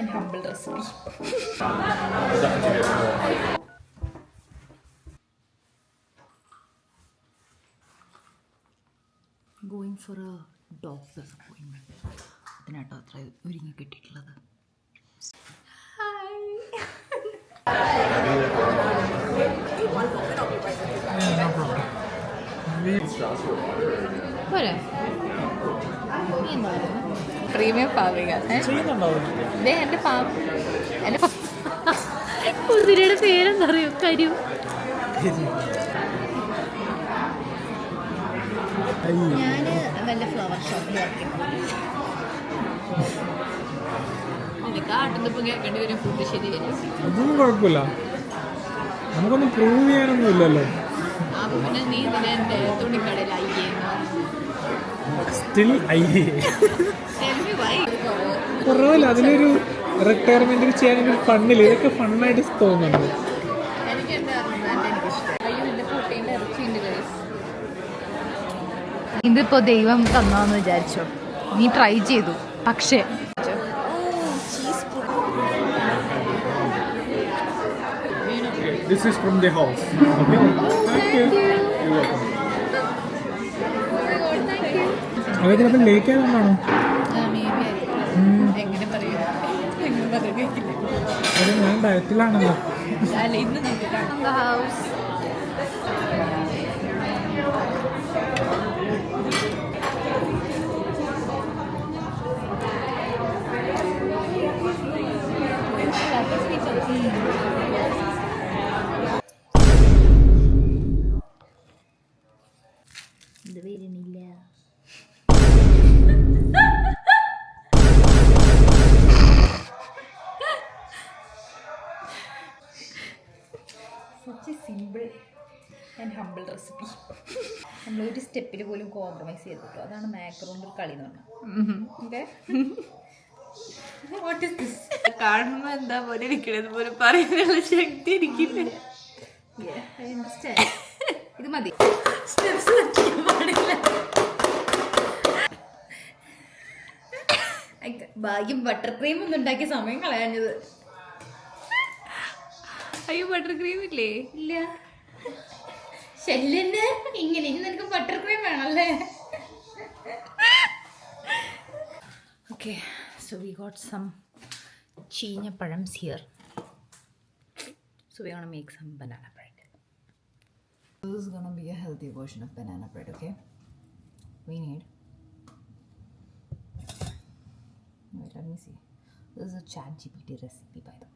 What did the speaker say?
and humble recipe. Going for a doctor's appointment. അതിനാട്ടോ അത്ര ഒരുങ്ങി കിട്ടിയിട്ടുള്ളത്. പോരെ പ്രീമിയം ഫാമിംഗ് എൻ്റെ ഫാം എൻ്റെ കുതിരയുടെ പേരെന്താ അറിയോ? കരു. ഞാൻ വല്ല ഫ്ലവർ ഷോപ്പിൽ കേൾക്കേണ്ടി വരും. ഫുഡ് ശരിയല്ല, അതൊന്നും കുഴപ്പമില്ല, നമുക്കൊന്നും പ്രൂവ് ചെയ്യാനൊന്നും ഇല്ലല്ലോ. അപ്പൊ പിന്നെ നീ ഇതിനെ എൻ്റെ തുണിക്കടയിൽ സ്റ്റിൽ കുറവല്ല. അതിലൊരു റിട്ടയർമെന്റ് ചെയ്യാനൊരു ഫണ്ണില്ല. ഇതൊക്കെ ഫണ്ണായിട്ട് തോന്നുന്നുണ്ട്. ഇതിപ്പോ ദൈവം തന്നാന്ന് വിചാരിച്ചോ, നീ ട്രൈ ചെയ്തു പക്ഷേ This is from the house. Okay. Thank you. You're welcome. അതെ, ചിലപ്പോൾ ലേറ്റ് ആയതുകൊണ്ടാണോ? അതെ, ഞാൻ ഡയറ്റിലാണല്ലോ. ഇത് വരുന്നില്ല. Such A simple and humble recipe. നമ്മളൊരു സ്റ്റെപ്പിൽ പോലും കോംപ്രമൈസ് ചെയ്തിട്ടോ. അതാണ് മാക്രോണിൻ്റെ ഒരു കളി എന്ന് പറഞ്ഞാൽ. What is this? കാണുമ്പോൾ എന്താ പോലെ ഇരിക്കണത് പോലും പറയാനുള്ള ശക്തി എനിക്കില്ല. I understand. ഇത് മതി. സ്റ്റെപ്സ് പാടില്ല. ഭാഗ്യം ബട്ടർ ക്രീം ഒന്നും ഉണ്ടാക്കിയ സമയം കളയാഞ്ഞത്. അയ്യോ, ബട്ടർ ക്രീം ഇല്ലേ? ഇല്ല. ശല്യന്റെ ഇങ്ങനെ ഇനി നിനക്ക് ബട്ടർ ക്രീം വേണമല്ലേ? Okay, so we got some ചീഞ്ഞപ്പഴംസ് here. So we're gonna make some banana bread. This is gonna be a healthy version of banana bread, okay? We need... Wait, let me see. This is a ChatGPT recipe, by the way.